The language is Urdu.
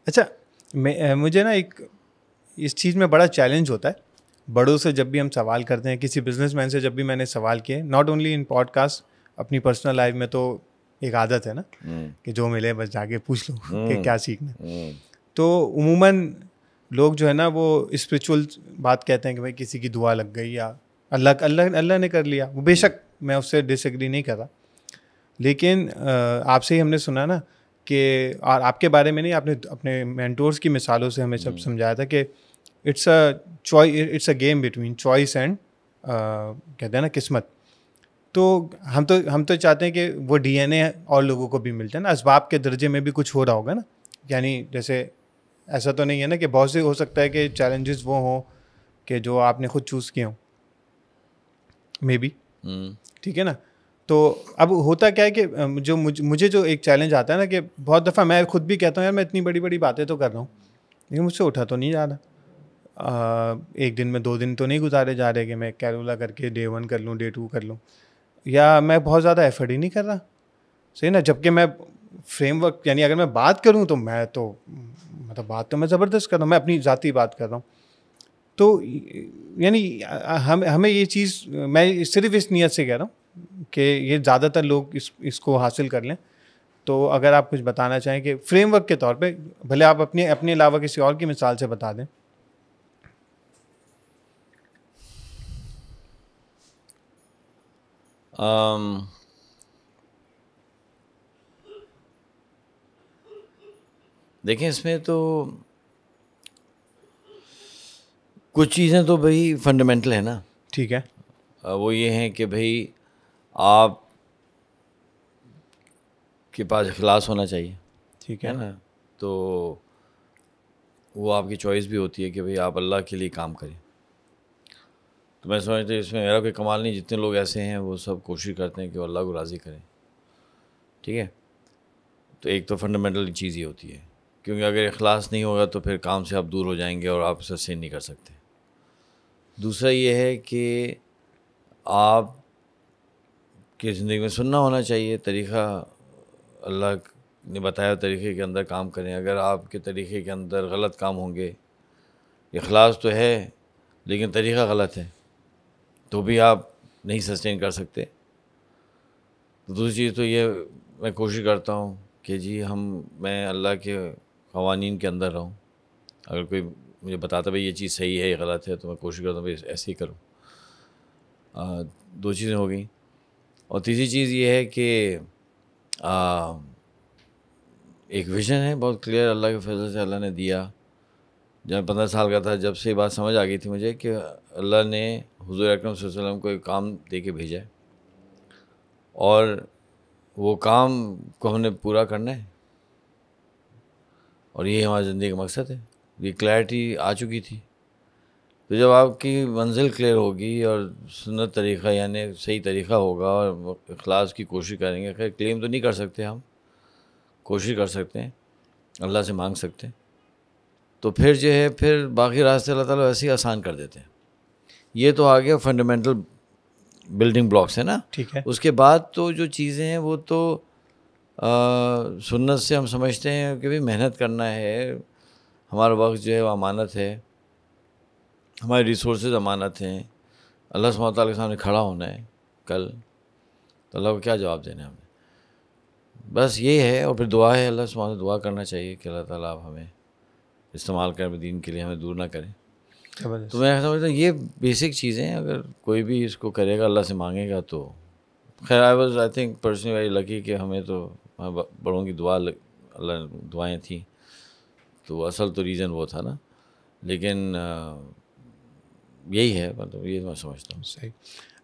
اچھا مجھے نا ایک اس چیز میں بڑا چیلنج ہوتا ہے بڑوں سے جب بھی ہم سوال کرتے ہیں, کسی بزنس مین سے جب بھی میں نے سوال کیے, not only in podcast, اپنی پرسنل لائف میں تو ایک عادت ہے نا کہ جو ملے بس جا کے پوچھ لوں کہ کیا سیکھنا. تو عموماً لوگ جو ہے نا وہ اسپریچول بات کہتے ہیں کہ بھائی کسی کی دعا لگ گئی یا اللہ نے کر لیا. وہ بے شک میں اس سے ڈس ایگری نہیں کر رہا, لیکن آپ سے ہی ہم نے سنا نا کہ, اور آپ کے بارے میں نہیں, آپ نے اپنے مینٹورس کی مثالوں سے ہمیں سب سمجھایا تھا کہ it's a game between choice and کہتے ہیں نا قسمت. تو ہم تو چاہتے ہیں کہ وہ ڈی این اے اور لوگوں کو بھی ملتا ہے نا, اسباب کے درجے میں بھی کچھ ہو رہا ہوگا نا. یعنی جیسے ایسا تو نہیں ہے نا کہ بہت سے ہو سکتا ہے کہ چیلنجز وہ ہوں کہ جو آپ نے خود چوز کیے ہوں, مے بی, ٹھیک ہے نا. تو اب ہوتا کیا ہے کہ جو مجھے جو ایک چیلنج آتا ہے نا کہ بہت دفعہ میں خود بھی کہتا ہوں یار میں اتنی بڑی بڑی باتیں تو کر رہا ہوں لیکن مجھ سے اٹھا تو نہیں جا رہا. ایک دن میں 2 دن تو نہیں گزارے جا رہے کہ میں کیلولا کر کے ڈے 1 کر لوں, ڈے 2 کر لوں, یا میں بہت زیادہ ایفرٹ ہی نہیں کر رہا, صحیح نا. جبکہ میں فریم ورک, یعنی اگر میں بات کروں تو میں تو مطلب بات تو میں زبردست کر رہا ہوں, میں اپنی ذاتی بات کر رہا ہوں. تو یعنی ہمیں یہ چیز, میں صرف اس نیت سے کہہ رہا ہوں کہ یہ زیادہ تر لوگ اس کو حاصل کر لیں. تو اگر آپ کچھ بتانا چاہیں کہ فریم ورک کے طور پہ, بھلے آپ اپنے علاوہ کسی اور کی مثال سے بتا دیں. دیکھیں اس میں تو کچھ چیزیں تو بھائی فنڈامنٹل ہے نا. ٹھیک ہے, وہ یہ ہیں کہ بھائی آپ کے پاس اخلاص ہونا چاہیے, ٹھیک ہے نا. تو وہ آپ کی چوائس بھی ہوتی ہے کہ بھائی آپ اللہ کے لیے کام کریں. تو میں سمجھتا ہوں اس میں میرا کوئی کمال نہیں, جتنے لوگ ایسے ہیں وہ سب کوشش کرتے ہیں کہ وہ اللہ کو راضی کریں, ٹھیک ہے. تو ایک تو فنڈامنٹل چیز یہ ہوتی ہے, کیونکہ اگر اخلاص نہیں ہوگا تو پھر کام سے آپ دور ہو جائیں گے اور آپ سسٹین نہیں کر سکتے. دوسرا یہ ہے کہ آپ کی زندگی میں سننا ہونا چاہیے, طریقہ اللہ نے بتایا طریقے کے اندر کام کریں. اگر آپ کے طریقے کے اندر غلط کام ہوں گے, اخلاص تو ہے لیکن طریقہ غلط ہے, تو بھی آپ نہیں سسٹین کر سکتے. دوسری چیز تو یہ میں کوشش کرتا ہوں کہ جی میں اللہ کے قوانین کے اندر رہوں. اگر کوئی مجھے بتاتا بھائی یہ چیز صحیح ہے یہ غلط ہے, تو میں کوشش کرتا ہوں بھائی ایسے ہی کروں. 2 چیزیں ہو گئیں. اور تیسری چیز یہ ہے کہ ایک ویژن ہے بہت کلیئر, اللہ کے فضل سے اللہ نے دیا. جب میں 15 سال کا تھا, جب سے یہ بات سمجھ آ گئی تھی مجھے کہ اللہ نے حضور اکرم صلی اللہ علیہ وسلم کو ایک کام دے کے بھیجا ہے, اور وہ کام کو ہم نے پورا کرنا ہے, اور یہ ہماری زندگی کا مقصد ہے. یہ کلیئرٹی آ چکی تھی. تو جب آپ کی منزل کلیئر ہوگی اور سنت طریقہ یعنی صحیح طریقہ ہوگا اور اخلاص کی کوشش کریں گے, خیر کلیم تو نہیں کر سکتے ہم, کوشش کر سکتے ہیں, اللہ سے مانگ سکتے ہیں, تو پھر جو ہے پھر باقی راستے اللہ تعالیٰ ویسے ہی آسان کر دیتے ہیں. یہ تو آگے فنڈامنٹل بلڈنگ بلاکس ہیں نا. ٹھیک ہے, اس کے بعد تو جو چیزیں ہیں وہ تو سنت سے ہم سمجھتے ہیں کہ بھائی محنت کرنا ہے, ہمارا وقت جو ہے وہ امانت ہے, ہمارے ریسورسز امانت ہیں, اللہ سبحانہ و تعالیٰ کے سامنے کھڑا ہونا ہے کل, تو اللہ کو کیا جواب دینا ہے ہمیں. بس یہ ہے. اور پھر دعا ہے, اللہ سبحانہ دعا کرنا چاہیے کہ اللہ تعالیٰ آپ ہمیں استعمال کریں, دین کے لیے ہمیں دور نہ کریں. تو میں سمجھتا ہوں یہ بیسک چیزیں ہیں, اگر کوئی بھی اس کو کرے گا, اللہ سے مانگے گا تو خیر. I think personally very lucky کہ ہمیں تو بڑوں کی اللہ دعائیں تھیں, تو اصل تو ریزن وہ تھا نا. لیکن یہی ہے, مطلب یہ میں سمجھتا ہوں. صحیح.